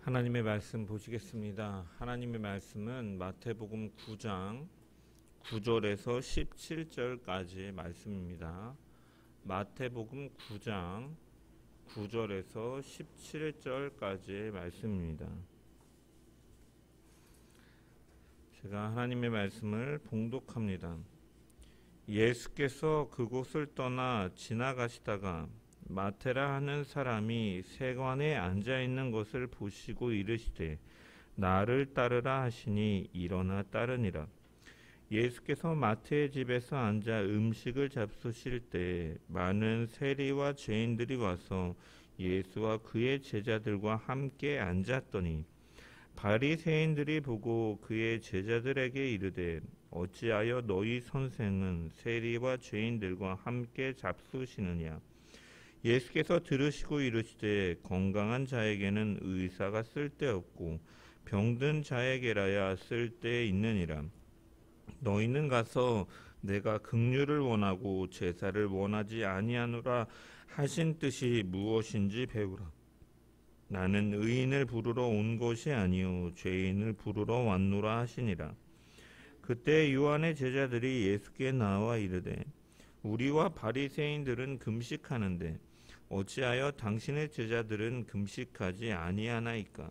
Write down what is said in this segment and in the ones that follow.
하나님의 말씀 보시겠습니다. 하나님의 말씀은 마태복음 9장 9절에서 17절까지의 말씀입니다. 마태복음 9장 9절에서 17절까지의 말씀입니다. 제가 하나님의 말씀을 봉독합니다. 예수께서 그곳을 떠나 지나가시다가 마테라 하는 사람이 세관에 앉아있는 것을 보시고 이르시되 나를 따르라 하시니 일어나 따르니라. 예수께서 마태의 집에서 앉아 음식을 잡수실 때 많은 세리와 죄인들이 와서 예수와 그의 제자들과 함께 앉았더니 바리새인들이 보고 그의 제자들에게 이르되 어찌하여 너희 선생은 세리와 죄인들과 함께 잡수시느냐. 예수께서 들으시고 이르시되 건강한 자에게는 의사가 쓸데없고 병든 자에게라야 쓸데있느니라. 너희는 가서 내가 긍휼을 원하고 제사를 원하지 아니하노라 하신 뜻이 무엇인지 배우라. 나는 의인을 부르러 온 것이 아니요 죄인을 부르러 왔노라 하시니라. 그때 요한의 제자들이 예수께 나와 이르되 우리와 바리새인들은 금식하는데 어찌하여 당신의 제자들은 금식하지 아니하나이까?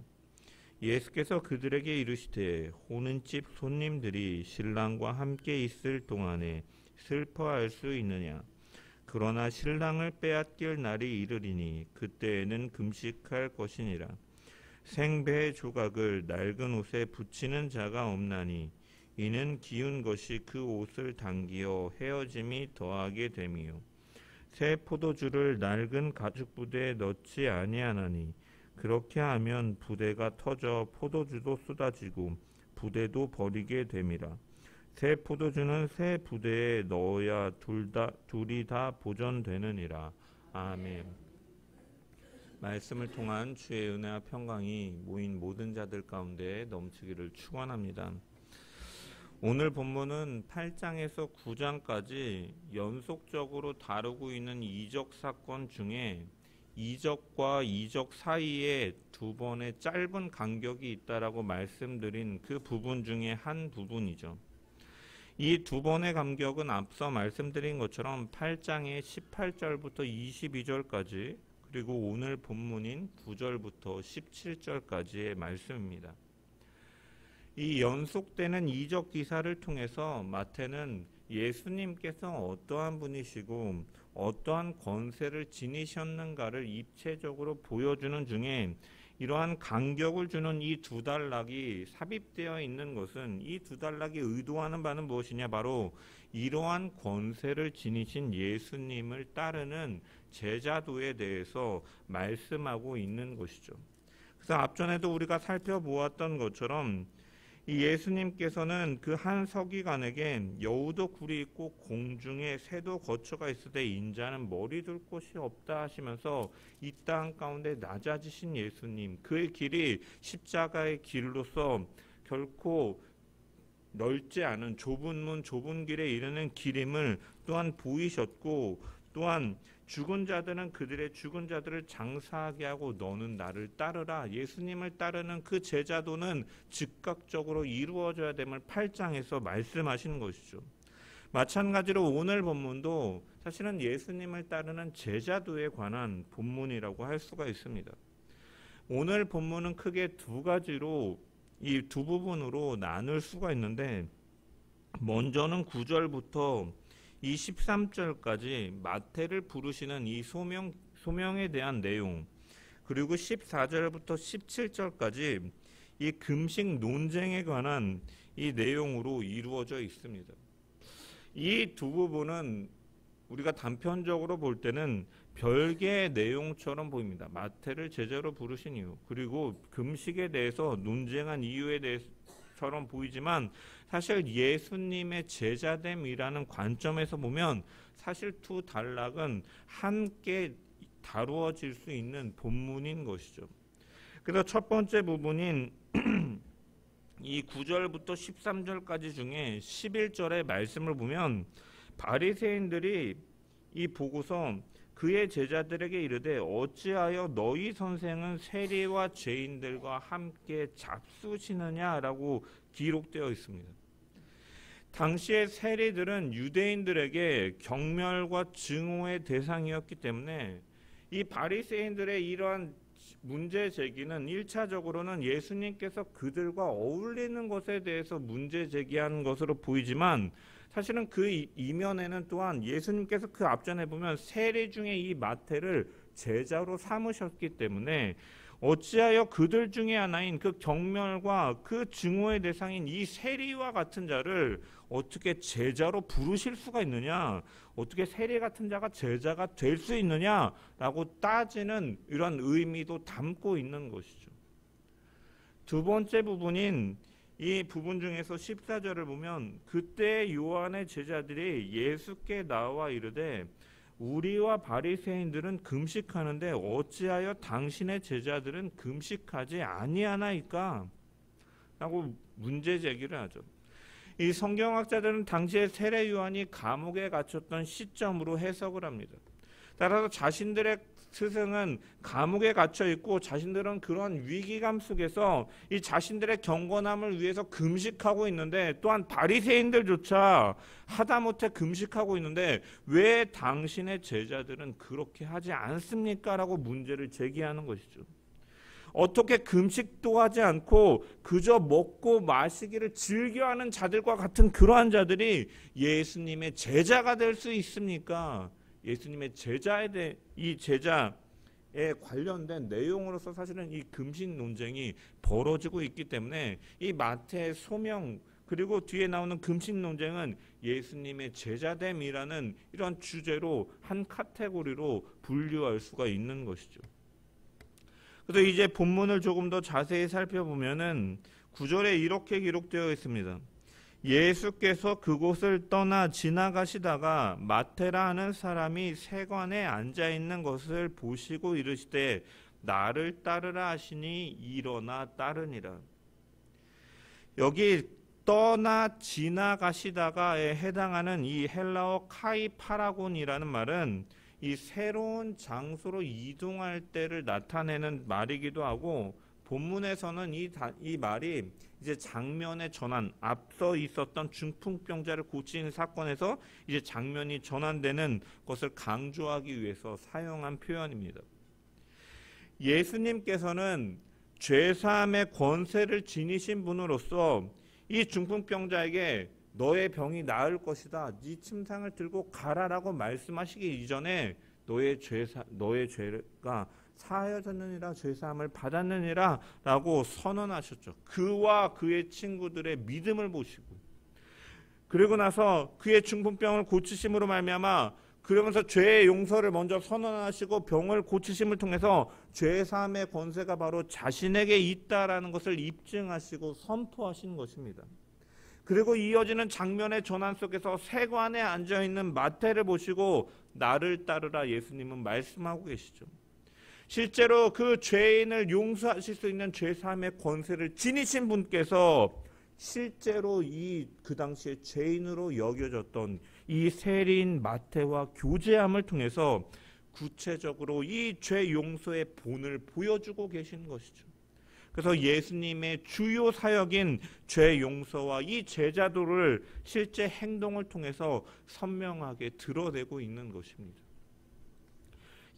예수께서 그들에게 이르시되 호는집 손님들이 신랑과 함께 있을 동안에 슬퍼할 수 있느냐? 그러나 신랑을 빼앗길 날이 이르리니 그때에는 금식할 것이니라. 생배의 조각을 낡은 옷에 붙이는 자가 없나니 이는 기운 것이 그 옷을 당기어 헤어짐이 더하게 됨이요. 새 포도주를 낡은 가죽 부대에 넣지 아니하나니 그렇게 하면 부대가 터져 포도주도 쏟아지고 부대도 버리게 됨이라. 새 포도주는 새 부대에 넣어야 둘이 다 보존되느니라. 아멘. 말씀을 통한 주의 은혜와 평강이 모인 모든 자들 가운데 넘치기를 축원합니다. 오늘 본문은 8장에서 9장까지 연속적으로 다루고 있는 이적 사건 중에 이적과 이적 사이에 두 번의 짧은 간격이 있다라고 말씀드린 그 부분 중에 한 부분이죠. 이 두 번의 간격은 앞서 말씀드린 것처럼 8장의 18절부터 22절까지 그리고 오늘 본문인 9절부터 17절까지의 말씀입니다. 이 연속되는 이적 기사를 통해서 마태는 예수님께서 어떠한 분이시고 어떠한 권세를 지니셨는가를 입체적으로 보여주는 중에 이러한 간격을 주는 이 두 단락이 삽입되어 있는 것은 이 두 단락이 의도하는 바는 무엇이냐? 바로 이러한 권세를 지니신 예수님을 따르는 제자도에 대해서 말씀하고 있는 것이죠. 그래서 앞전에도 우리가 살펴보았던 것처럼 이 예수님께서는 그 한 서기관에게 여우도 굴이 있고 공중에 새도 거처가 있으되 인자는 머리 둘 곳이 없다 하시면서 이 땅 가운데 낮아지신 예수님, 그의 길이 십자가의 길로서 결코 넓지 않은 좁은 문 좁은 길에 이르는 길임을 또한 보이셨고, 또한 죽은 자들은 그들의 죽은 자들을 장사하게 하고 너는 나를 따르라. 예수님을 따르는 그 제자도는 즉각적으로 이루어져야 됨을 8장에서 말씀하시는 것이죠. 마찬가지로 오늘 본문도 사실은 예수님을 따르는 제자도에 관한 본문이라고 할 수가 있습니다. 오늘 본문은 크게 두 가지로 이 두 부분으로 나눌 수가 있는데, 먼저는 9절부터 이 13절까지 마태를 부르시는 이 소명에 대한 내용, 그리고 14절부터 17절까지 이 금식 논쟁에 관한 이 내용으로 이루어져 있습니다. 이 두 부분은 우리가 단편적으로 볼 때는 별개의 내용처럼 보입니다. 마태를 제자로 부르신 이유, 그리고 금식에 대해서 논쟁한 이유에 대해서처럼 보이지만 사실 예수님의 제자됨이라는 관점에서 보면 사실 두 단락은 함께 다루어질 수 있는 본문인 것이죠. 그래서 첫 번째 부분인 이 9절부터 13절까지 중에 11절의 말씀을 보면 바리새인들이 이 보고서 그의 제자들에게 이르되 어찌하여 너희 선생은 세리와 죄인들과 함께 잡수시느냐라고 기록되어 있습니다. 당시의 세리들은 유대인들에게 경멸과 증오의 대상이었기 때문에 이 바리새인들의 이러한 문제 제기는 1차적으로는 예수님께서 그들과 어울리는 것에 대해서 문제 제기하는 것으로 보이지만 사실은 그 이면에는 또한 예수님께서 그 앞전에 보면 세리 중에 이 마태를 제자로 삼으셨기 때문에 어찌하여 그들 중에 하나인 그 경멸과 그 증오의 대상인 이 세리와 같은 자를 어떻게 제자로 부르실 수가 있느냐, 어떻게 세리 같은 자가 제자가 될 수 있느냐라고 따지는 이런 의미도 담고 있는 것이죠. 두 번째 부분인 이 부분 중에서 14절을 보면 그때 요한의 제자들이 예수께 나와 이르되 우리와 바리새인들은 금식하는데 어찌하여 당신의 제자들은 금식하지 아니하나이까? 라고 문제 제기를 하죠. 이 성경학자들은 당시에 세례 요한이 감옥에 갇혔던 시점으로 해석을 합니다. 따라서 자신들의 스승은 감옥에 갇혀 있고 자신들은 그런 위기감 속에서 이 자신들의 경건함을 위해서 금식하고 있는데 또한 바리새인들조차 하다못해 금식하고 있는데 왜 당신의 제자들은 그렇게 하지 않습니까? 라고 문제를 제기하는 것이죠. 어떻게 금식도 하지 않고 그저 먹고 마시기를 즐겨하는 자들과 같은 그러한 자들이 예수님의 제자가 될 수 있습니까? 예수님의 이 제자에 관련된 내용으로서 사실은 이 금식 논쟁이 벌어지고 있기 때문에 이 마태의 소명 그리고 뒤에 나오는 금식 논쟁은 예수님의 제자됨이라는 이런 주제로 한 카테고리로 분류할 수가 있는 것이죠. 그래서 이제 본문을 조금 더 자세히 살펴보면은 9절에 이렇게 기록되어 있습니다. 예수께서 그곳을 떠나 지나가시다가 마테라 하는 사람이 세관에 앉아 있는 것을 보시고 이르시되 나를 따르라 하시니 일어나 따르니라. 여기 떠나 지나가시다가에 해당하는 이 헬라어 카이파라곤이라는 말은 이 새로운 장소로 이동할 때를 나타내는 말이기도 하고 본문에서는 이 말이 이제 장면의 전환, 앞서 있었던 중풍병자를 고치는 사건에서 이제 장면이 전환되는 것을 강조하기 위해서 사용한 표현입니다. 예수님께서는 죄사함의 권세를 지니신 분으로서 이 중풍병자에게 너의 병이 나을 것이다. 네 침상을 들고 가라라고 말씀하시기 이전에 너의 죄가 사하여졌느니라 죄사함을 받았느니라 라고 선언하셨죠. 그와 그의 친구들의 믿음을 보시고 그리고 나서 그의 중풍병을 고치심으로 말미암아 그러면서 죄의 용서를 먼저 선언하시고 병을 고치심을 통해서 죄사함의 권세가 바로 자신에게 있다라는 것을 입증하시고 선포하신 것입니다. 그리고 이어지는 장면의 전환 속에서 세관에 앉아있는 마태를 보시고 나를 따르라 예수님은 말씀하고 계시죠. 실제로 그 죄인을 용서하실 수 있는 죄사함의 권세를 지니신 분께서 실제로 그 당시에 죄인으로 여겨졌던 이 세리인 마태와 교제함을 통해서 구체적으로 이 죄 용서의 본을 보여주고 계신 것이죠. 그래서 예수님의 주요 사역인 죄 용서와 이 제자도를 실제 행동을 통해서 선명하게 드러내고 있는 것입니다.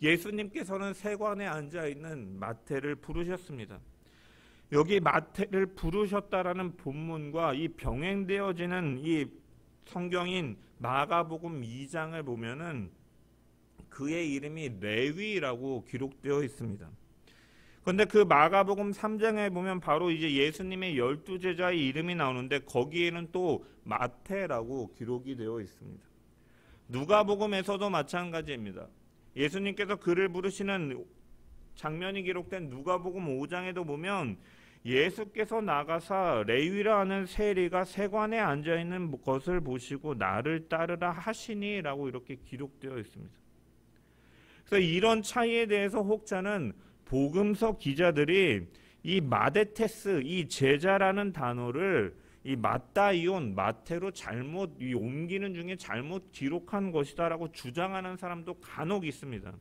예수님께서는 세관에 앉아있는 마태를 부르셨습니다. 여기 마태를 부르셨다라는 본문과 이 병행되어지는 이 성경인 마가복음 2장을 보면은 그의 이름이 레위라고 기록되어 있습니다. 그런데 그 마가복음 3장에 보면 바로 이제 예수님의 12제자의 이름이 나오는데 거기에는 또 마태라고 기록이 되어 있습니다. 누가복음에서도 마찬가지입니다. 예수님께서 그를 부르시는 장면이 기록된 누가복음 5장에도 보면 예수께서 나가사 레위라 하는 세리가 세관에 앉아있는 것을 보시고 나를 따르라 하시니 라고 이렇게 기록되어 있습니다. 그래서 이런 차이에 대해서 혹자는 복음서 기자들이 이 마데테스, 이 제자라는 단어를 이 맞다이온 마태로 잘못 옮기는 중에 잘못 기록한 것이다라고 주장하는 사람도 간혹 있습니다.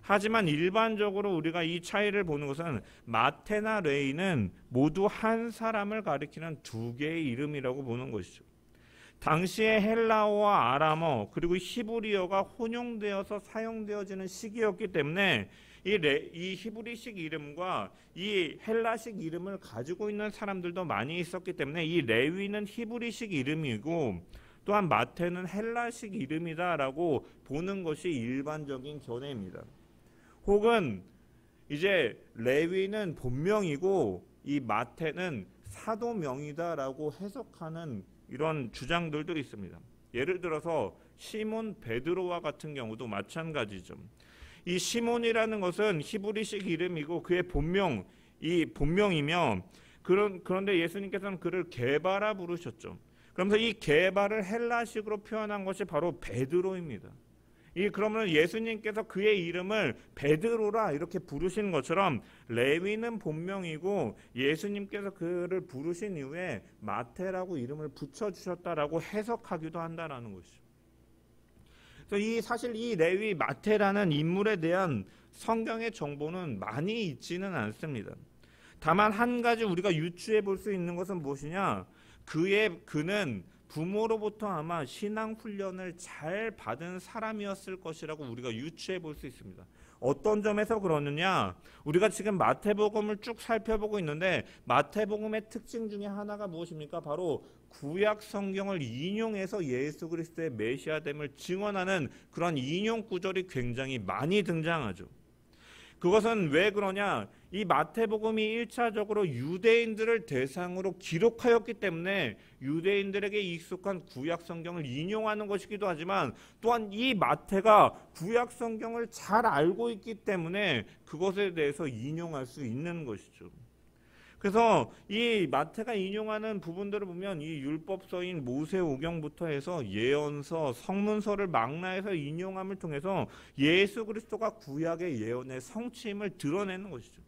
하지만 일반적으로 우리가 이 차이를 보는 것은 마테나 레위는 모두 한 사람을 가리키는 두 개의 이름이라고 보는 것이죠. 당시에 헬라어와 아람어 그리고 히브리어가 혼용되어서 사용되어지는 시기였기 때문에 이 히브리식 이름과 이 헬라식 이름을 가지고 있는 사람들도 많이 있었기 때문에 이 레위는 히브리식 이름이고 또한 마태는 헬라식 이름이다라고 보는 것이 일반적인 견해입니다. 혹은 이제 레위는 본명이고 이 마태는 사도명이다라고 해석하는 이런 주장들도 있습니다. 예를 들어서 시몬 베드로와 같은 경우도 마찬가지죠. 이 시몬이라는 것은 히브리식 이름이고 그의 본명이며 그런데 예수님께서는 그를 게바라 부르셨죠. 그러면서 이 게바를 헬라식으로 표현한 것이 바로 베드로입니다. 그러면 예수님께서 그의 이름을 베드로라 이렇게 부르신 것처럼 레위는 본명이고 예수님께서 그를 부르신 이후에 마태라고 이름을 붙여주셨다라고 해석하기도 한다라는 것이죠. 그래서 사실 이 레위 마태라는 인물에 대한 성경의 정보는 많이 있지는 않습니다. 다만 한 가지 우리가 유추해 볼 수 있는 것은 무엇이냐? 그는 부모로부터 아마 신앙 훈련을 잘 받은 사람이었을 것이라고 우리가 유추해 볼 수 있습니다. 어떤 점에서 그러느냐? 우리가 지금 마태복음을 쭉 살펴보고 있는데 마태복음의 특징 중에 하나가 무엇입니까? 바로 구약 성경을 인용해서 예수 그리스도의 메시아됨을 증언하는 그런 인용 구절이 굉장히 많이 등장하죠. 그것은 왜 그러냐? 이 마태복음이 1차적으로 유대인들을 대상으로 기록하였기 때문에 유대인들에게 익숙한 구약 성경을 인용하는 것이기도 하지만 또한 이 마태가 구약 성경을 잘 알고 있기 때문에 그것에 대해서 인용할 수 있는 것이죠. 그래서 이 마태가 인용하는 부분들을 보면 이 율법서인 모세오경부터 해서 예언서, 성문서를 망라해서 인용함을 통해서 예수 그리스도가 구약의 예언의 성취임을 드러내는 것이죠.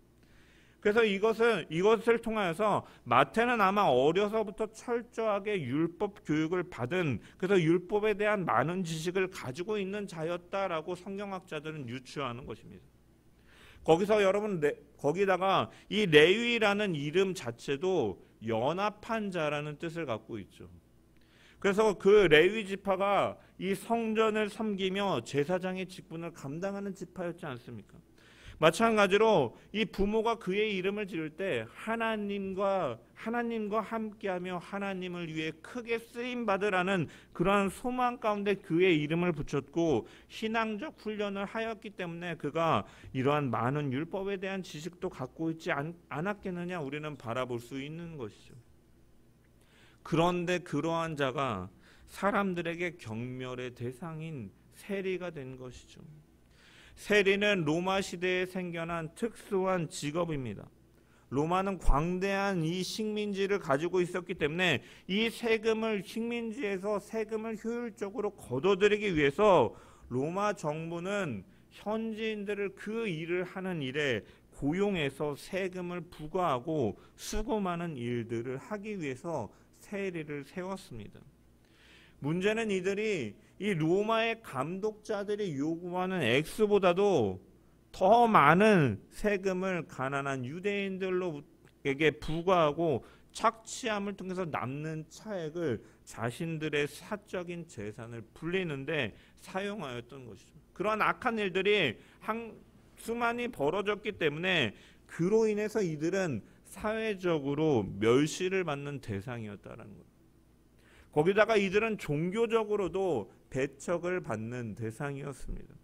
그래서 이것을 통하여서 마태는 아마 어려서부터 철저하게 율법 교육을 받은, 그래서 율법에 대한 많은 지식을 가지고 있는 자였다라고 성경학자들은 유추하는 것입니다. 거기서 여러분 거기다가 이 레위라는 이름 자체도 연합한 자라는 뜻을 갖고 있죠. 그래서 그 레위 지파가 이 성전을 섬기며 제사장의 직분을 감당하는 지파였지 않습니까? 마찬가지로 이 부모가 그의 이름을 지을 때 하나님과 함께하며 하나님을 위해 크게 쓰임 받으라는 그러한 소망 가운데 그의 이름을 붙였고 신앙적 훈련을 하였기 때문에 그가 이러한 많은 율법에 대한 지식도 갖고 있지 않았겠느냐 우리는 바라볼 수 있는 것이죠. 그런데 그러한 자가 사람들에게 경멸의 대상인 세리가 된 것이죠. 세리는 로마 시대에 생겨난 특수한 직업입니다. 로마는 광대한 이 식민지를 가지고 있었기 때문에 이 식민지에서 세금을 효율적으로 걷어들이기 위해서 로마 정부는 현지인들을 그 일을 하는 일에 고용해서 세금을 부과하고 수고 많은 일들을 하기 위해서 세리를 세웠습니다. 문제는 이들이 이 로마의 감독자들이 요구하는 액수보다도 더 많은 세금을 가난한 유대인들에게 부과하고 착취함을 통해서 남는 차액을 자신들의 사적인 재산을 불리는데 사용하였던 것이죠. 그러한 악한 일들이 수많이 벌어졌기 때문에 그로 인해서 이들은 사회적으로 멸시를 받는 대상이었다는 거예요. 거기다가 이들은 종교적으로도 배척을 받는 대상이었습니다.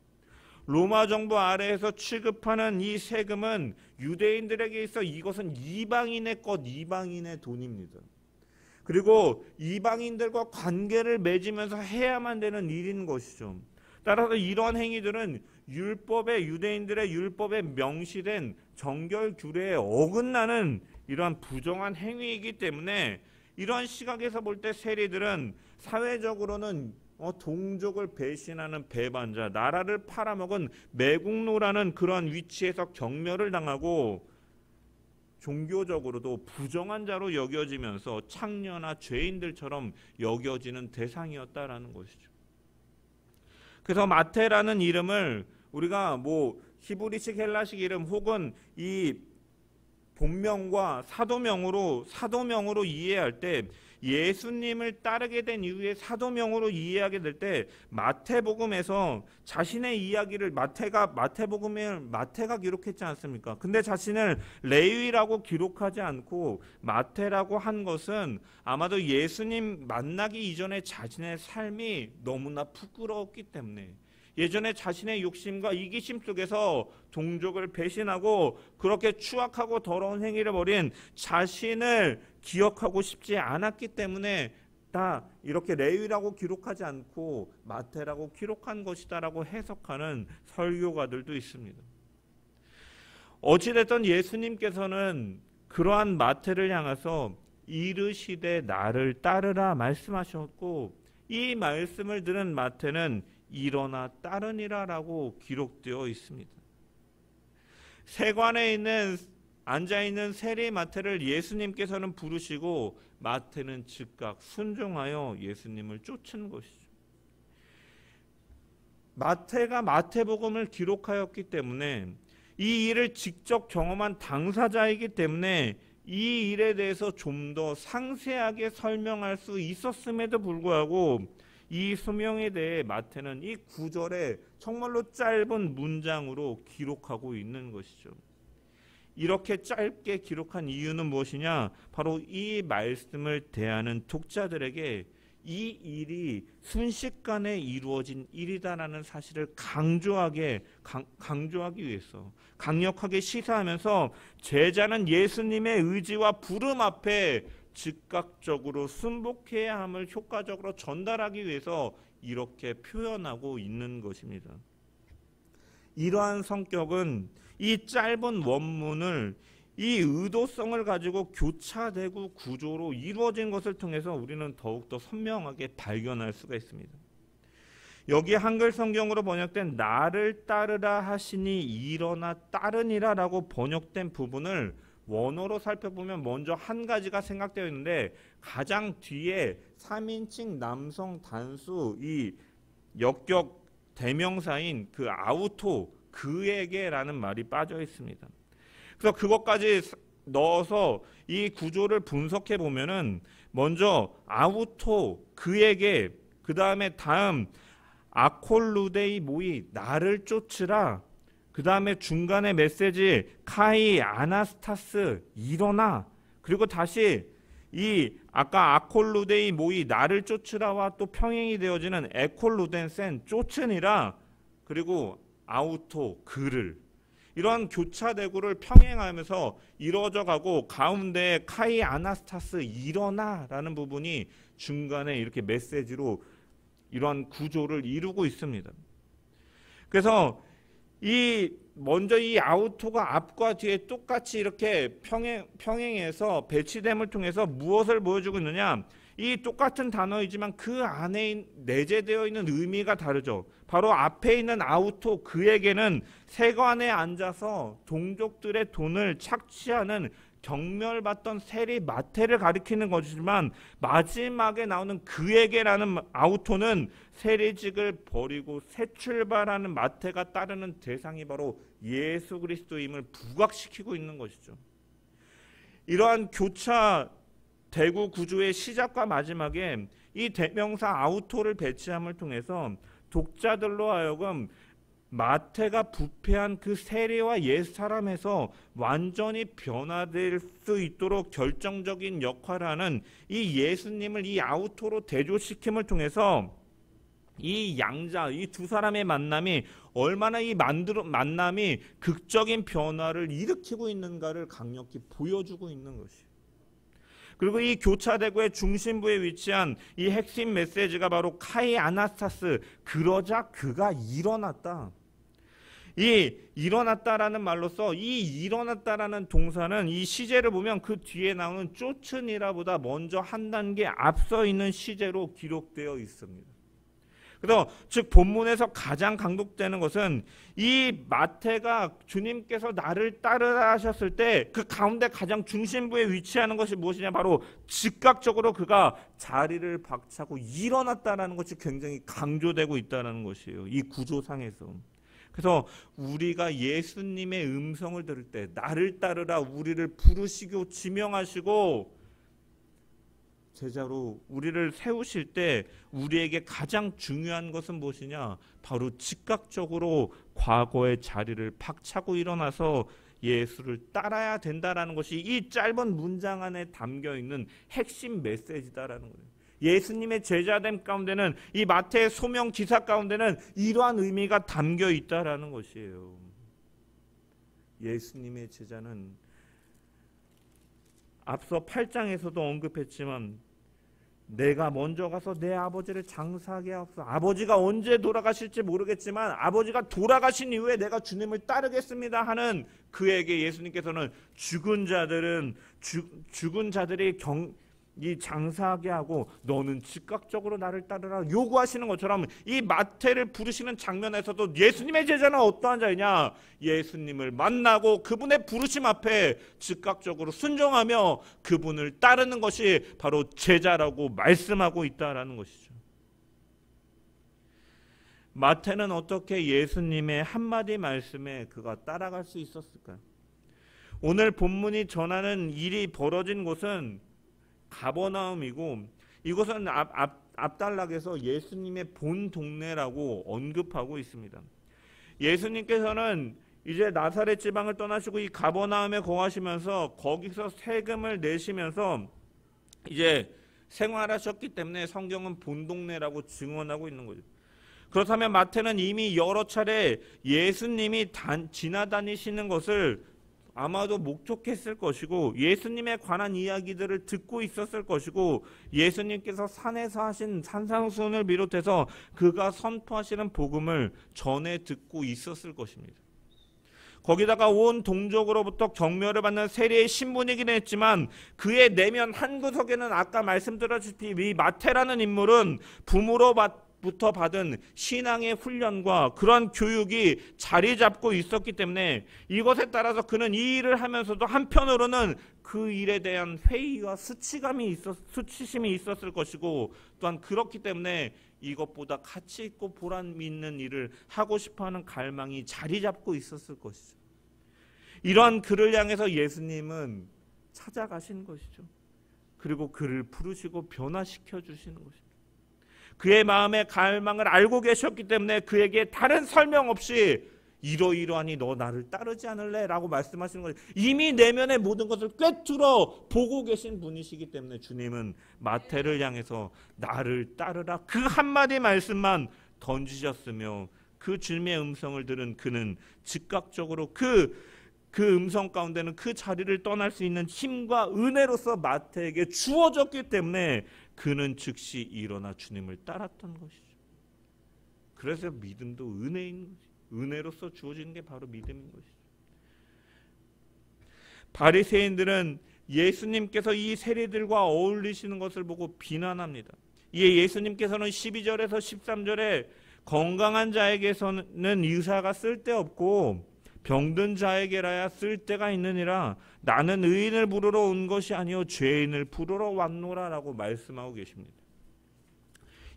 로마 정부 아래에서 취급하는 이 세금은 유대인들에게 있어 이것은 이방인의 것, 이방인의 돈입니다. 그리고 이방인들과 관계를 맺으면서 해야만 되는 일인 것이죠. 따라서 이러한 행위들은 유대인들의 율법에 명시된 정결 규례에 어긋나는 이러한 부정한 행위이기 때문에 이러한 시각에서 볼 때 세리들은 사회적으로는 동족을 배신하는 배반자, 나라를 팔아먹은 매국노라는 그런 위치에서 경멸을 당하고 종교적으로도 부정한 자로 여겨지면서 창녀나 죄인들처럼 여겨지는 대상이었다라는 것이죠. 그래서 마태라는 이름을 우리가 뭐 히브리식 헬라식 이름 혹은 이 본명과 사도명으로 이해할 때 예수님을 따르게 된 이후에 사도명으로 이해하게 될 때 마태복음에서 자신의 이야기를 마태복음을 마태가 기록했지 않습니까? 근데 자신을 레위라고 기록하지 않고 마태라고 한 것은 아마도 예수님 만나기 이전에 자신의 삶이 너무나 부끄러웠기 때문에 예전에 자신의 욕심과 이기심 속에서 동족을 배신하고 그렇게 추악하고 더러운 행위를 벌인 자신을 기억하고 싶지 않았기 때문에 다 이렇게 레위라고 기록하지 않고 마태라고 기록한 것이다라고 해석하는 설교가들도 있습니다. 어찌됐든 예수님께서는 그러한 마태를 향해서 이르시되 나를 따르라 말씀하셨고 이 말씀을 들은 마태는 일어나 따르니라 라고 기록되어 있습니다. 세관에 앉아있는 세리 마태를 예수님께서는 부르시고 마태는 즉각 순종하여 예수님을 쫓은 것이죠. 마태가 마태복음을 기록하였기 때문에 이 일을 직접 경험한 당사자이기 때문에 이 일에 대해서 좀 더 상세하게 설명할 수 있었음에도 불구하고 이 소명에 대해 마태는 이 9절에 정말로 짧은 문장으로 기록하고 있는 것이죠. 이렇게 짧게 기록한 이유는 무엇이냐? 바로 이 말씀을 대하는 독자들에게 이 일이 순식간에 이루어진 일이다라는 사실을 강조하기 위해서 강력하게 시사하면서 제자는 예수님의 의지와 부름 앞에 즉각적으로 순복해야 함을 효과적으로 전달하기 위해서 이렇게 표현하고 있는 것입니다. 이러한 성격은 이 짧은 원문을 이 의도성을 가지고 교차대구 구조로 이루어진 것을 통해서 우리는 더욱더 선명하게 발견할 수가 있습니다. 여기 한글 성경으로 번역된 나를 따르라 하시니 일어나 따르니라 라고 번역된 부분을 원어로 살펴보면 먼저 한 가지가 생각되어 있는데 가장 뒤에 3인칭 남성 단수 이 역격 대명사인 그 아우토 그에게라는 말이 빠져 있습니다. 그래서 그것까지 넣어서 이 구조를 분석해 보면은 먼저 아우토 그에게 그 다음에 아콜루데이 모이 나를 쫓으라 그 다음에 중간에 메시지 카이 아나스타스 일어나 그리고 다시 이 아까 아콜루데이 모이 나를 쫓으라와 또 평행이 되어지는 에콜루덴센 쫓으니라 그리고 아우토 그를 이러한 교차대구를 평행하면서 이루어져 가고 가운데 카이 아나스타스 일어나라는 부분이 중간에 이렇게 메시지로 이러한 구조를 이루고 있습니다. 그래서 먼저 이 아우토가 앞과 뒤에 똑같이 이렇게 평행해서 배치됨을 통해서 무엇을 보여주고 있느냐? 이 똑같은 단어이지만 그 안에 내재되어 있는 의미가 다르죠. 바로 앞에 있는 아우토 그에게는 세관에 앉아서 동족들의 돈을 착취하는 경멸받던 세리 마태를 가리키는 것이지만 마지막에 나오는 그에게라는 아우토는 세리직을 버리고 새 출발하는 마태가 따르는 대상이 바로 예수 그리스도임을 부각시키고 있는 것이죠. 이러한 교차 대구 구조의 시작과 마지막에 이 대명사 아우토를 배치함을 통해서 독자들로 하여금 마태가 부패한 그 세리와 옛사람에서 완전히 변화될 수 있도록 결정적인 역할을 하는 이 예수님을 이 아우토로 대조시킴을 통해서 이 양자, 이 두 사람의 만남이 얼마나 이 만남이 극적인 변화를 일으키고 있는가를 강력히 보여주고 있는 것이에요. 그리고 이 교차대구의 중심부에 위치한 이 핵심 메시지가 바로 카이 아나스타스 그러자 그가 일어났다. 이 일어났다라는 말로써 이 일어났다라는 동사는 이 시제를 보면 그 뒤에 나오는 쫓으니라보다 먼저 한 단계 앞서 있는 시제로 기록되어 있습니다. 그래서 즉 본문에서 가장 강조되는 것은 이 마태가 주님께서 나를 따르라 하셨을 때 그 가운데 가장 중심부에 위치하는 것이 무엇이냐, 바로 즉각적으로 그가 자리를 박차고 일어났다라는 것이 굉장히 강조되고 있다는 것이에요, 이 구조상에서. 그래서 우리가 예수님의 음성을 들을 때, 나를 따르라 우리를 부르시고 지명하시고 제자로 우리를 세우실 때 우리에게 가장 중요한 것은 무엇이냐, 바로 즉각적으로 과거의 자리를 박차고 일어나서 예수를 따라야 된다라는 것이 이 짧은 문장 안에 담겨있는 핵심 메시지다라는 거예요. 예수님의 제자됨 가운데는, 이 마태의 소명 기사 가운데는 이러한 의미가 담겨 있다라는 것이에요. 예수님의 제자는 앞서 8장에서도 언급했지만 내가 먼저 가서 내 아버지를 장사하게 하옵소서. 아버지가 언제 돌아가실지 모르겠지만 아버지가 돌아가신 이후에 내가 주님을 따르겠습니다 하는 그에게 예수님께서는 죽은 자들이 이 장사하게 하고 너는 즉각적으로 나를 따르라 요구하시는 것처럼, 이 마태를 부르시는 장면에서도 예수님의 제자는 어떠한 자이냐, 예수님을 만나고 그분의 부르심 앞에 즉각적으로 순종하며 그분을 따르는 것이 바로 제자라고 말씀하고 있다라는 것이죠. 마태는 어떻게 예수님의 한마디 말씀에 그가 따라갈 수 있었을까요? 오늘 본문이 전하는 일이 벌어진 곳은 가버나움이고, 이곳은 앞단락에서 예수님의 본 동네라고 언급하고 있습니다. 예수님께서는 이제 나사렛 지방을 떠나시고 이 가버나움에 거하시면서 거기서 세금을 내시면서 이제 생활하셨기 때문에 성경은 본 동네라고 증언하고 있는 거죠. 그렇다면 마태는 이미 여러 차례 예수님이 지나다니시는 것을 아마도 목촉했을 것이고, 예수님에 관한 이야기들을 듣고 있었을 것이고, 예수님께서 산에서 하신 산상수훈을 비롯해서 그가 선포하시는 복음을 전해 듣고 있었을 것입니다. 거기다가 온 동족으로부터 경멸을 받는 세리의 신분이긴 했지만 그의 내면 한 구석에는 아까 말씀드렸다시피 이 마태라는 인물은 부모로부터 받은 신앙의 훈련과 그런 교육이 자리 잡고 있었기 때문에 이것에 따라서 그는 이 일을 하면서도 한편으로는 그 일에 대한 회의와 수치심이 있었을 것이고, 또한 그렇기 때문에 이것보다 가치 있고 보람 있는 일을 하고 싶어하는 갈망이 자리 잡고 있었을 것이죠. 이러한 그를 향해서 예수님은 찾아가신 것이죠. 그리고 그를 부르시고 변화시켜 주시는 것입니다. 그의 마음의 갈망을 알고 계셨기 때문에 그에게 다른 설명 없이 이러이러하니 너 나를 따르지 않을래? 라고 말씀하시는 거예요. 이미 내면의 모든 것을 꿰뚫어 보고 계신 분이시기 때문에 주님은 마태를 향해서 나를 따르라 그 한마디 말씀만 던지셨으며, 그 주님의 음성을 들은 그는 즉각적으로 그 음성 가운데는 그 자리를 떠날 수 있는 힘과 은혜로서 마태에게 주어졌기 때문에 그는 즉시 일어나 주님을 따랐던 것이죠. 그래서 믿음도 은혜인 것이죠. 은혜로서 주어지는 게 바로 믿음인 것이죠. 바리새인들은 예수님께서 이 세리들과 어울리시는 것을 보고 비난합니다. 이에 예수님께서는 12절에서 13절에 건강한 자에게서는 의사가 쓸데없고 병든 자에게라야 쓸데가 있느니라. 나는 의인을 부르러 온 것이 아니요 죄인을 부르러 왔노라라고 말씀하고 계십니다.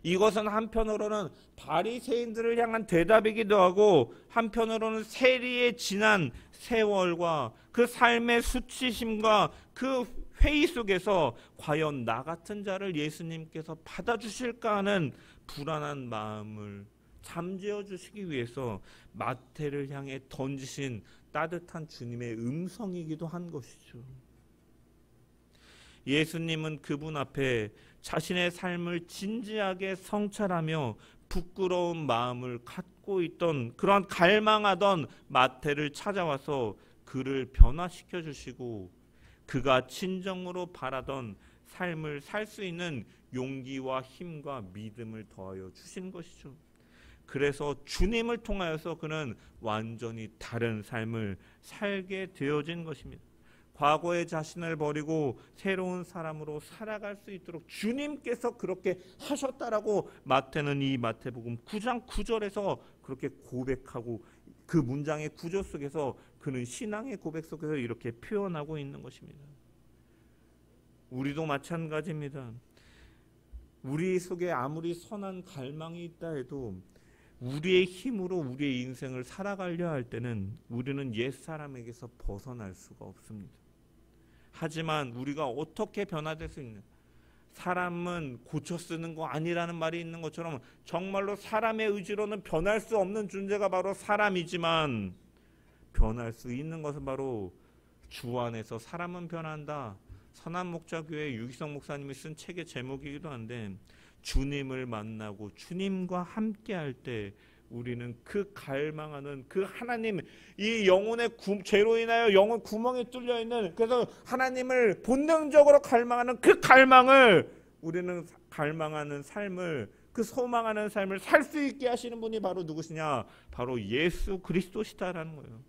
이것은 한편으로는 바리새인들을 향한 대답이기도 하고, 한편으로는 세리의 지난 세월과 그 삶의 수치심과 그 회의 속에서 과연 나 같은 자를 예수님께서 받아주실까 하는 불안한 마음을 잠재워 주시기 위해서 마태를 향해 던지신 따뜻한 주님의 음성이기도 한 것이죠. 예수님은 그분 앞에 자신의 삶을 진지하게 성찰하며 부끄러운 마음을 갖고 있던, 그런 갈망하던 마태를 찾아와서 그를 변화시켜 주시고 그가 진정으로 바라던 삶을 살 수 있는 용기와 힘과 믿음을 더하여 주신 것이죠. 그래서 주님을 통하여서 그는 완전히 다른 삶을 살게 되어진 것입니다. 과거의 자신을 버리고 새로운 사람으로 살아갈 수 있도록 주님께서 그렇게 하셨다라고 마태는 이 마태복음 9장 9절에서 그렇게 고백하고 그 문장의 구조 속에서 그는 신앙의 고백 속에서 이렇게 표현하고 있는 것입니다. 우리도 마찬가지입니다. 우리 속에 아무리 선한 갈망이 있다 해도 우리의 힘으로 우리의 인생을 살아가려 할 때는 우리는 옛사람에게서 벗어날 수가 없습니다. 하지만 우리가 어떻게 변화될 수 있는, 사람은 고쳐 쓰는 거 아니라는 말이 있는 것처럼 정말로 사람의 의지로는 변할 수 없는 존재가 바로 사람이지만 변할 수 있는 것은 바로 주 안에서 사람은 변한다. 선한목자교회 유기성 목사님이 쓴 책의 제목이기도 한데, 주님을 만나고 주님과 함께할 때 우리는 그 갈망하는 그 하나님, 이 영혼의 죄로 인하여 영혼 구멍이 뚫려 있는, 그래서 하나님을 본능적으로 갈망하는 그 갈망을, 우리는 갈망하는 삶을, 그 소망하는 삶을 살 수 있게 하시는 분이 바로 누구시냐? 바로 예수 그리스도시다라는 거예요.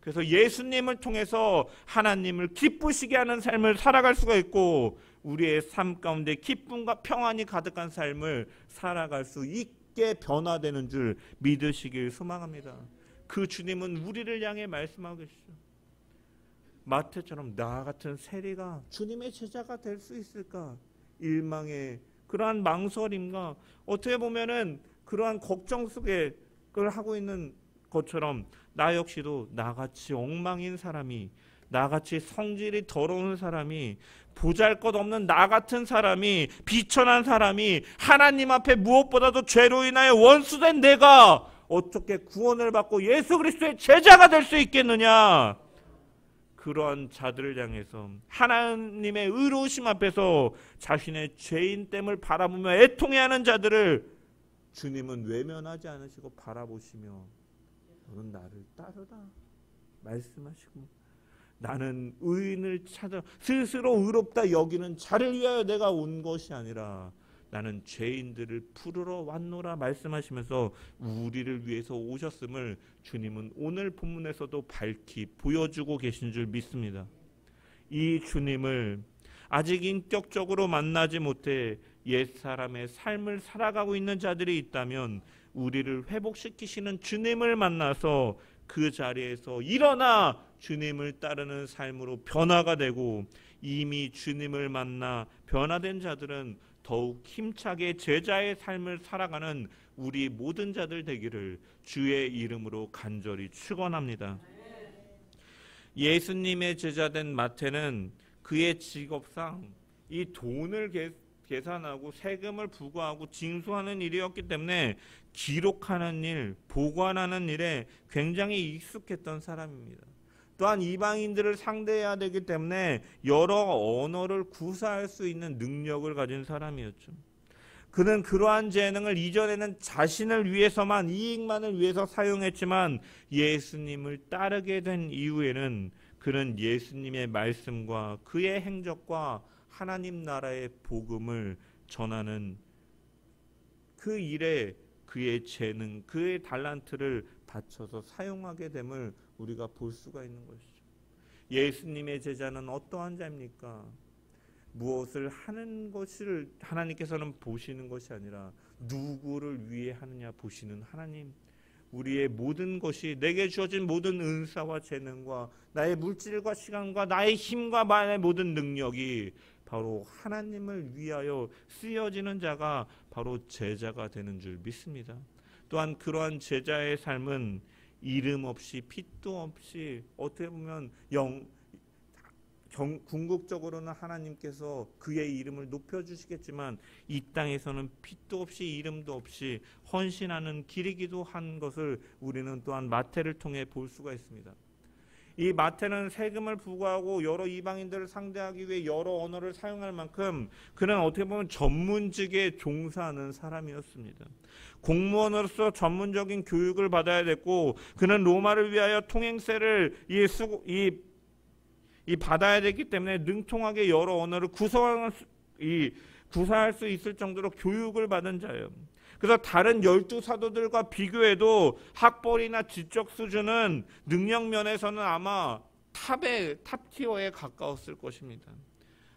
그래서 예수님을 통해서 하나님을 기쁘시게 하는 삶을 살아갈 수가 있고, 우리의 삶 가운데 기쁨과 평안이 가득한 삶을 살아갈 수 있게 변화되는 줄 믿으시길 소망합니다. 그 주님은 우리를 향해 말씀하고 계시죠. 마태처럼 나 같은 세리가 주님의 제자가 될 수 있을까? 일망의 그러한 망설임과 어떻게 보면은 그러한 걱정 속에 그걸 하고 있는 것처럼 나 역시도 나같이 엉망인 사람이, 나같이 성질이 더러운 사람이, 보잘것없는 나 같은 사람이, 비천한 사람이 하나님 앞에 무엇보다도 죄로 인하여 원수된 내가 어떻게 구원을 받고 예수 그리스도의 제자가 될 수 있겠느냐? 그러한 자들을 향해서 하나님의 의로우심 앞에서 자신의 죄인됨을 바라보며 애통해하는 자들을 주님은 외면하지 않으시고 바라보시며 너는 나를 따르라 말씀하시고, 나는 의인을 찾아 스스로 의롭다 여기는 자를 위하여 내가 온 것이 아니라 나는 죄인들을 부르러 왔노라 말씀하시면서 우리를 위해서 오셨음을 주님은 오늘 본문에서도 밝히 보여주고 계신 줄 믿습니다. 이 주님을 아직 인격적으로 만나지 못해 옛사람의 삶을 살아가고 있는 자들이 있다면 우리를 회복시키시는 주님을 만나서 그 자리에서 일어나 주님을 따르는 삶으로 변화가 되고, 이미 주님을 만나 변화된 자들은 더욱 힘차게 제자의 삶을 살아가는 우리 모든 자들 되기를 주의 이름으로 간절히 축원합니다. 예수님의 제자된 마태는 그의 직업상 이 돈을 계산하고 세금을 부과하고 징수하는 일이었기 때문에 기록하는 일, 보관하는 일에 굉장히 익숙했던 사람입니다. 또한 이방인들을 상대해야 되기 때문에 여러 언어를 구사할 수 있는 능력을 가진 사람이었죠. 그는 그러한 재능을 이전에는 자신을 위해서만, 이익만을 위해서 사용했지만 예수님을 따르게 된 이후에는 그는 예수님의 말씀과 그의 행적과 하나님 나라의 복음을 전하는 그 일에 그의 재능, 그의 달란트를 바쳐서 사용하게 됨을 우리가 볼 수가 있는 것이죠. 예수님의 제자는 어떠한 자입니까? 무엇을 하는 것을 하나님께서는 보시는 것이 아니라 누구를 위해 하느냐 보시는 하나님. 우리의 모든 것이, 내게 주어진 모든 은사와 재능과 나의 물질과 시간과 나의 힘과 나의 모든 능력이 바로 하나님을 위하여 쓰여지는 자가 바로 제자가 되는 줄 믿습니다. 또한 그러한 제자의 삶은 이름 없이 핏도 없이, 어떻게 보면 궁극적으로는 하나님께서 그의 이름을 높여주시겠지만 이 땅에서는 핏도 없이 이름도 없이 헌신하는 길이기도 한 것을 우리는 또한 마태를 통해 볼 수가 있습니다. 이 마태는 세금을 부과하고 여러 이방인들을 상대하기 위해 여러 언어를 사용할 만큼 그는 어떻게 보면 전문직에 종사하는 사람이었습니다. 공무원으로서 전문적인 교육을 받아야 됐고, 그는 로마를 위하여 통행세를 받아야 되기 때문에 능통하게 여러 언어를 구사할 수 있을 정도로 교육을 받은 자예요. 그래서 다른 12사도들과 비교해도 학벌이나 지적 수준은 능력 면에서는 아마 탑 티어에 가까웠을 것입니다.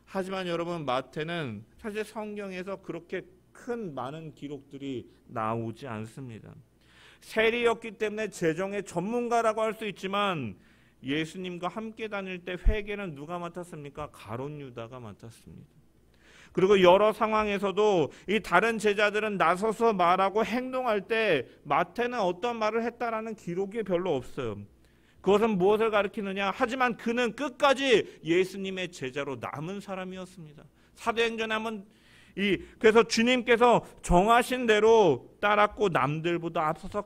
하지만 여러분, 마태는 사실 성경에서 그렇게 큰 많은 기록들이 나오지 않습니다. 세리였기 때문에 재정의 전문가라고 할 수 있지만 예수님과 함께 다닐 때 회계는 누가 맡았습니까? 가룟 유다가 맡았습니다. 그리고 여러 상황에서도 이 다른 제자들은 나서서 말하고 행동할 때 마태는 어떤 말을 했다라는 기록이 별로 없어요. 그것은 무엇을 가리키느냐? 하지만 그는 끝까지 예수님의 제자로 남은 사람이었습니다. 사도행전에 한번 그래서 주님께서 정하신 대로 따랐고 남들보다 앞서서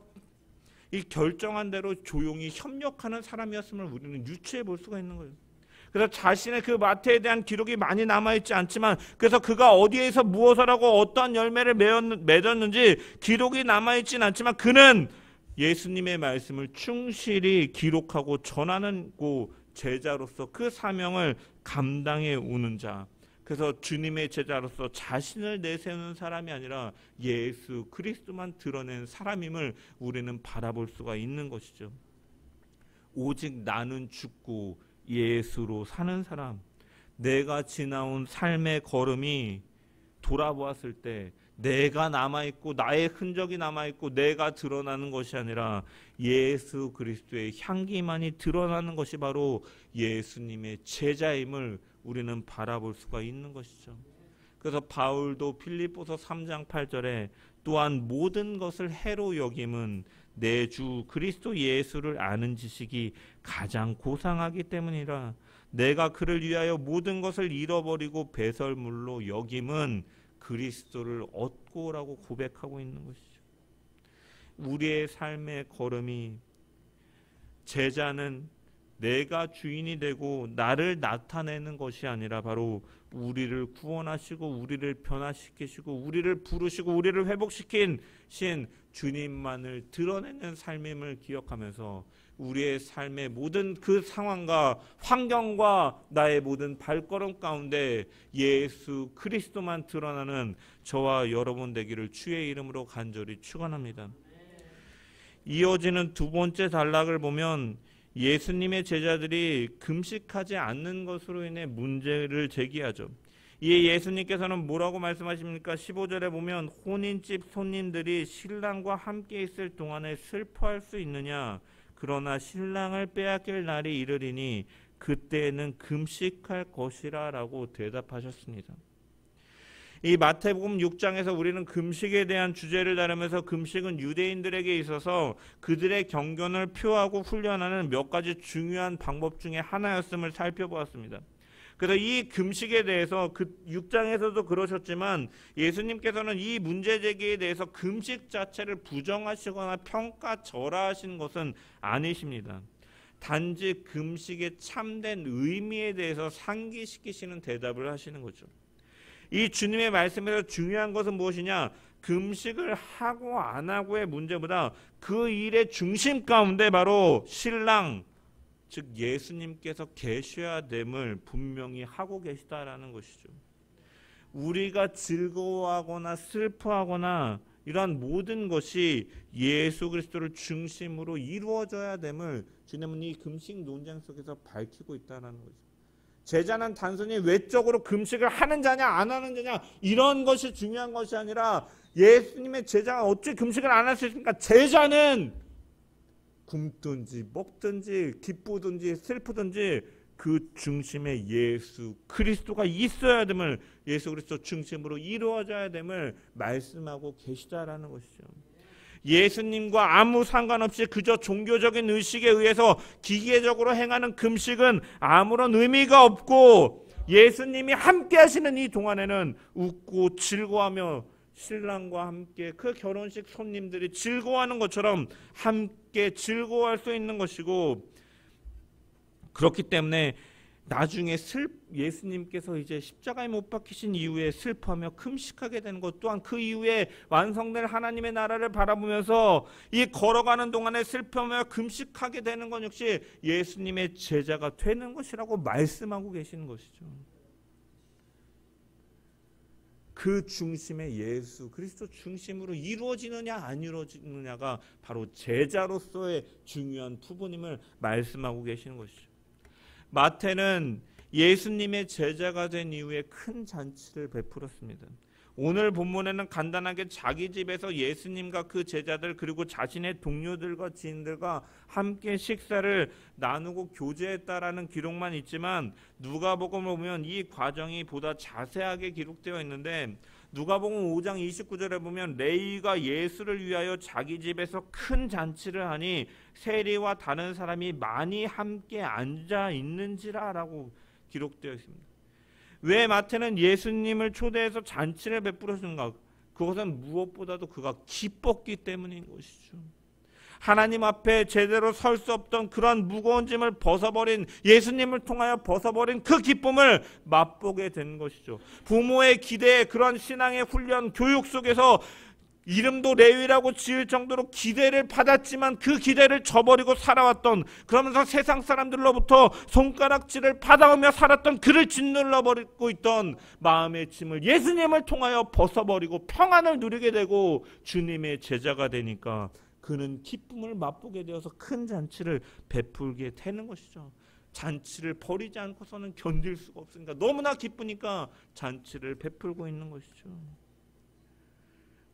이 결정한 대로 조용히 협력하는 사람이었음을 우리는 유추해 볼 수가 있는 거예요. 그래서 자신의 그 마태에 대한 기록이 많이 남아있지 않지만, 그래서 그가 어디에서 무엇을 하고 어떠한 열매를 맺었는지 기록이 남아있지는 않지만, 그는 예수님의 말씀을 충실히 기록하고 전하는 제자로서 그 사명을 감당해 오는 자, 그래서 주님의 제자로서 자신을 내세우는 사람이 아니라 예수 그리스도만 드러낸 사람임을 우리는 바라볼 수가 있는 것이죠. 오직 나는 죽고 예수로 사는 사람, 내가 지나온 삶의 걸음이 돌아보았을 때 내가 남아있고 나의 흔적이 남아있고 내가 드러나는 것이 아니라 예수 그리스도의 향기만이 드러나는 것이 바로 예수님의 제자임을 우리는 바라볼 수가 있는 것이죠. 그래서 바울도 빌립보서 3장 8절에 또한 모든 것을 해로 여김은 내 주 그리스도 예수를 아는 지식이 가장 고상하기 때문이라. 내가 그를 위하여 모든 것을 잃어버리고 배설물로 여김은 그리스도를 얻고라고 고백하고 있는 것이죠. 우리의 삶의 걸음이, 제자는 내가 주인이 되고 나를 나타내는 것이 아니라 바로 우리를 구원하시고 우리를 변화시키시고 우리를 부르시고 우리를 회복시킨 신 주님만을 드러내는 삶임을 기억하면서 우리의 삶의 모든 그 상황과 환경과 나의 모든 발걸음 가운데 예수 그리스도만 드러나는 저와 여러분 되기를 주의 이름으로 간절히 축원합니다. 이어지는 두 번째 단락을 보면 예수님의 제자들이 금식하지 않는 것으로 인해 문제를 제기하죠. 이에 예수님께서는 뭐라고 말씀하십니까? 15절에 보면 혼인집 손님들이 신랑과 함께 있을 동안에 슬퍼할 수 있느냐? 그러나 신랑을 빼앗길 날이 이르리니 그때에는 금식할 것이라 라고 대답하셨습니다. 이 마태복음 6장에서 우리는 금식에 대한 주제를 다루면서 금식은 유대인들에게 있어서 그들의 경건을 표하고 훈련하는 몇 가지 중요한 방법 중에 하나였음을 살펴보았습니다. 그래서 이 금식에 대해서 그 6장에서도 그러셨지만 예수님께서는 이 문제 제기에 대해서 금식 자체를 부정하시거나 평가절하하신 것은 아니십니다. 단지 금식의 참된 의미에 대해서 상기시키시는 대답을 하시는 거죠. 이 주님의 말씀에서 중요한 것은 무엇이냐? 금식을 하고 안 하고의 문제보다 그 일의 중심 가운데 바로 신랑, 즉 예수님께서 계셔야 됨을 분명히 하고 계시다라는 것이죠. 우리가 즐거워하거나 슬퍼하거나 이러한 모든 것이 예수 그리스도를 중심으로 이루어져야 됨을 주님은 이 금식 논쟁 속에서 밝히고 있다는 거죠. 제자는 단순히 외적으로 금식을 하는 자냐 안 하는 자냐 이런 것이 중요한 것이 아니라 예수님의 제자가 어찌 금식을 안 할 수 있습니까? 제자는 굶든지 먹든지 기쁘든지 슬프든지 그 중심에 예수 그리스도가 있어야 됨을, 예수 그리스도 중심으로 이루어져야 됨을 말씀하고 계시다라는 것이죠. 예수님과 아무 상관없이 그저 종교적인 의식에 의해서 기계적으로 행하는 금식은 아무런 의미가 없고, 예수님이 함께 하시는 이 동안에는 웃고 즐거워하며 신랑과 함께 그 결혼식 손님들이 즐거워하는 것처럼 함께 즐거워할 수 있는 것이고, 그렇기 때문에 나중에 예수님께서 이제 십자가에 못 박히신 이후에 슬퍼하며 금식하게 되는 것 또한 그 이후에 완성될 하나님의 나라를 바라보면서 이 걸어가는 동안에 슬퍼하며 금식하게 되는 것 역시 예수님의 제자가 되는 것이라고 말씀하고 계시는 것이죠. 그 중심에 예수 그리스도 중심으로 이루어지느냐 안 이루어지느냐가 바로 제자로서의 중요한 부분임을 말씀하고 계시는 것이죠. 마태는 예수님의 제자가 된 이후에 큰 잔치를 베풀었습니다. 오늘 본문에는 간단하게 자기 집에서 예수님과 그 제자들 그리고 자신의 동료들과 지인들과 함께 식사를 나누고 교제했다라는 기록만 있지만 누가복음을 보면 이 과정이 보다 자세하게 기록되어 있는데 누가복음 5장 29절에 보면 레위가 예수를 위하여 자기 집에서 큰 잔치를 하니 세리와 다른 사람이 많이 함께 앉아 있는지라라고 기록되어 있습니다. 왜 마태는 예수님을 초대해서 잔치를 베풀었는가? 그것은 무엇보다도 그가 기뻤기 때문인 것이죠. 하나님 앞에 제대로 설 수 없던 그런 무거운 짐을 벗어버린, 예수님을 통하여 벗어버린 그 기쁨을 맛보게 된 것이죠. 부모의 기대에 그런 신앙의 훈련, 교육 속에서 이름도 레위라고 지을 정도로 기대를 받았지만 그 기대를 저버리고 살아왔던, 그러면서 세상 사람들로부터 손가락질을 받아오며 살았던 그를 짓눌러버리고 있던 마음의 짐을 예수님을 통하여 벗어버리고 평안을 누리게 되고 주님의 제자가 되니까 그는 기쁨을 맛보게 되어서 큰 잔치를 베풀게 되는 것이죠. 잔치를 버리지 않고서는 견딜 수가 없으니까 너무나 기쁘니까 잔치를 베풀고 있는 것이죠.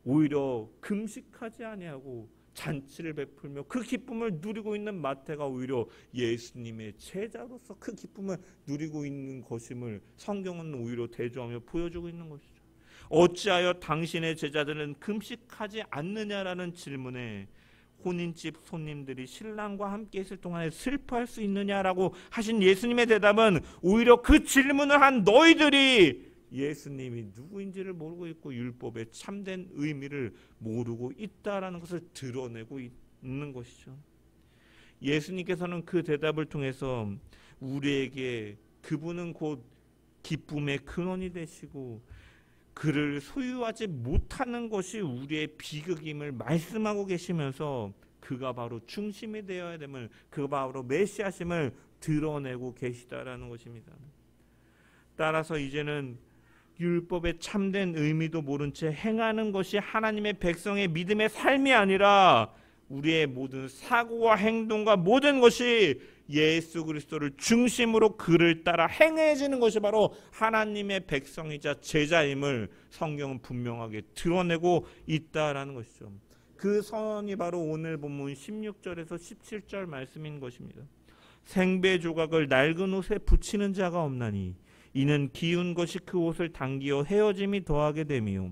오히려 금식하지 아니하고 잔치를 베풀며 그 기쁨을 누리고 있는 마태가 오히려 예수님의 제자로서 그 기쁨을 누리고 있는 것임을 성경은 오히려 대조하며 보여주고 있는 것이죠. 어찌하여 당신의 제자들은 금식하지 않느냐라는 질문에 혼인집 손님들이 신랑과 함께 있을 동안에 슬퍼할 수 있느냐라고 하신 예수님의 대답은 오히려 그 질문을 한 너희들이 예수님이 누구인지를 모르고 있고 율법의 참된 의미를 모르고 있다라는 것을 드러내고 있는 것이죠. 예수님께서는 그 대답을 통해서 우리에게 그분은 곧 기쁨의 근원이 되시고 그를 소유하지 못하는 것이 우리의 비극임을 말씀하고 계시면서 그가 바로 중심이 되어야 됨을, 그가 바로 메시아심을 드러내고 계시다라는 것입니다. 따라서 이제는 율법의 참된 의미도 모른 채 행하는 것이 하나님의 백성의 믿음의 삶이 아니라 우리의 모든 사고와 행동과 모든 것이 예수 그리스도를 중심으로 그를 따라 행해지는 것이 바로 하나님의 백성이자 제자임을 성경은 분명하게 드러내고 있다라는 것이죠. 그 선언이 바로 오늘 본문 16절에서 17절 말씀인 것입니다. 생배 조각을 낡은 옷에 붙이는 자가 없나니 이는 기운 것이 그 옷을 당기어 헤어짐이 더하게 되며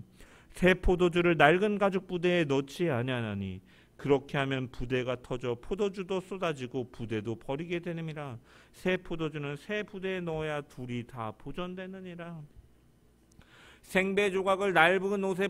새 포도주를 낡은 가죽 부대에 넣지 아니하나니 그렇게 하면 부대가 터져 포도주도 쏟아지고 부대도 버리게 되느니라. 새 포도주는 새 부대에 넣어야 둘이 다 보존되느니라. 생배 조각을 낡은 옷에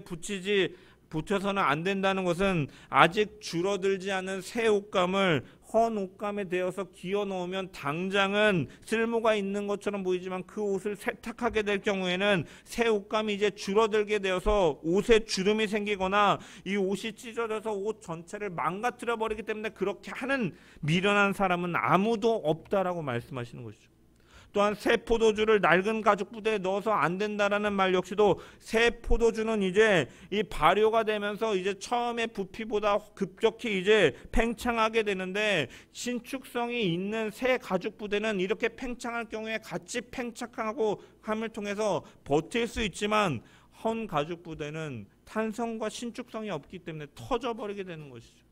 붙여서는 안 된다는 것은 아직 줄어들지 않은 새 옷감을 헌 옷감에 대어서 기어 넣으면 당장은 쓸모가 있는 것처럼 보이지만 그 옷을 세탁하게 될 경우에는 새 옷감이 이제 줄어들게 되어서 옷에 주름이 생기거나 이 옷이 찢어져서 옷 전체를 망가뜨려 버리기 때문에 그렇게 하는 미련한 사람은 아무도 없다라고 말씀하시는 것이죠. 또한 새 포도주를 낡은 가죽 부대에 넣어서 안 된다라는 말 역시도 새 포도주는 이제 이 발효가 되면서 이제 처음에 부피보다 급격히 이제 팽창하게 되는데 신축성이 있는 새 가죽 부대는 이렇게 팽창할 경우에 같이 팽창하고 함을 통해서 버틸 수 있지만 헌 가죽 부대는 탄성과 신축성이 없기 때문에 터져버리게 되는 것이죠.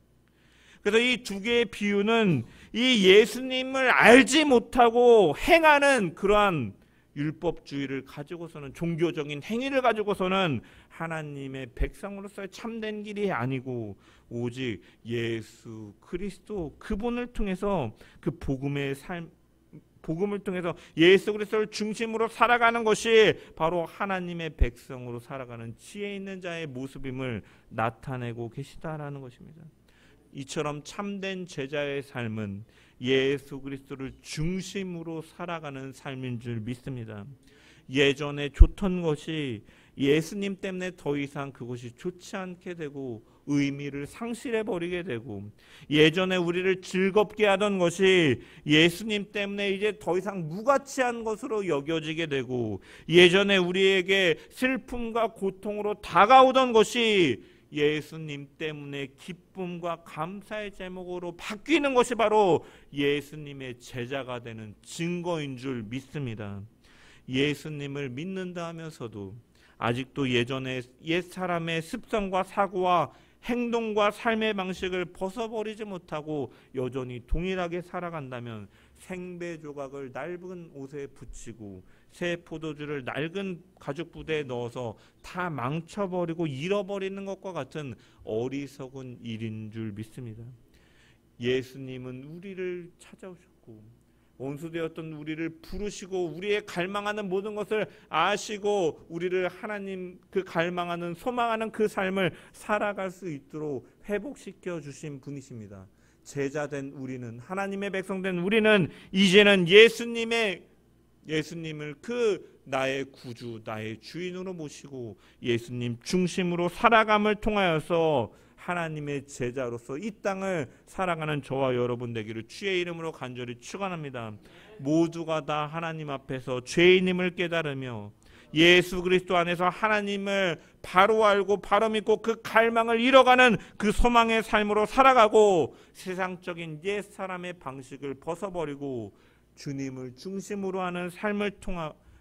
그래서 이 두 개의 비유는 이 예수님을 알지 못하고 행하는 그러한 율법주의를 가지고서는, 종교적인 행위를 가지고서는 하나님의 백성으로서의 참된 길이 아니고 오직 예수 그리스도 그분을 통해서 그 복음을 통해서 예수 그리스도를 중심으로 살아가는 것이 바로 하나님의 백성으로 살아가는 지혜 있는 자의 모습임을 나타내고 계시다라는 것입니다. 이처럼 참된 제자의 삶은 예수 그리스도를 중심으로 살아가는 삶인 줄 믿습니다. 예전에 좋던 것이 예수님 때문에 더 이상 그것이 좋지 않게 되고 의미를 상실해버리게 되고, 예전에 우리를 즐겁게 하던 것이 예수님 때문에 이제 더 이상 무가치한 것으로 여겨지게 되고, 예전에 우리에게 슬픔과 고통으로 다가오던 것이 예수님 때문에 기쁨과 감사의 제목으로 바뀌는 것이 바로 예수님의 제자가 되는 증거인 줄 믿습니다. 예수님을 믿는다 하면서도 아직도 예전의 옛사람의 습성과 사고와 행동과 삶의 방식을 벗어버리지 못하고 여전히 동일하게 살아간다면 생배 조각을 낡은 옷에 붙이고 새 포도주를 낡은 가죽 부대에 넣어서 다 망쳐버리고 잃어버리는 것과 같은 어리석은 일인 줄 믿습니다. 예수님은 우리를 찾아오셨고 원수되었던 우리를 부르시고 우리의 갈망하는 모든 것을 아시고 우리를 하나님 그 갈망하는 소망하는 그 삶을 살아갈 수 있도록 회복시켜 주신 분이십니다. 제자된 우리는, 하나님의 백성된 우리는 이제는 예수님을 그 나의 구주, 나의 주인으로 모시고 예수님 중심으로 살아감을 통하여서 하나님의 제자로서 이 땅을 살아가는 저와 여러분 되기를 주의 이름으로 간절히 축원합니다. 모두가 다 하나님 앞에서 죄인임을 깨달으며 예수 그리스도 안에서 하나님을 바로 알고 바로 믿고 그 갈망을 이뤄가는 그 소망의 삶으로 살아가고 세상적인 옛 사람의 방식을 벗어버리고 주님을 중심으로 하는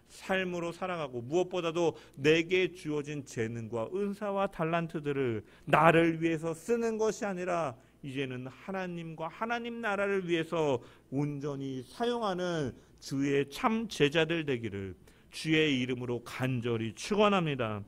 삶으로 살아가고 무엇보다도 내게 주어진 재능과 은사와 달란트들을 나를 위해서 쓰는 것이 아니라 이제는 하나님과 하나님 나라를 위해서 온전히 사용하는 주의 참 제자들 되기를 주의 이름으로 간절히 축원합니다.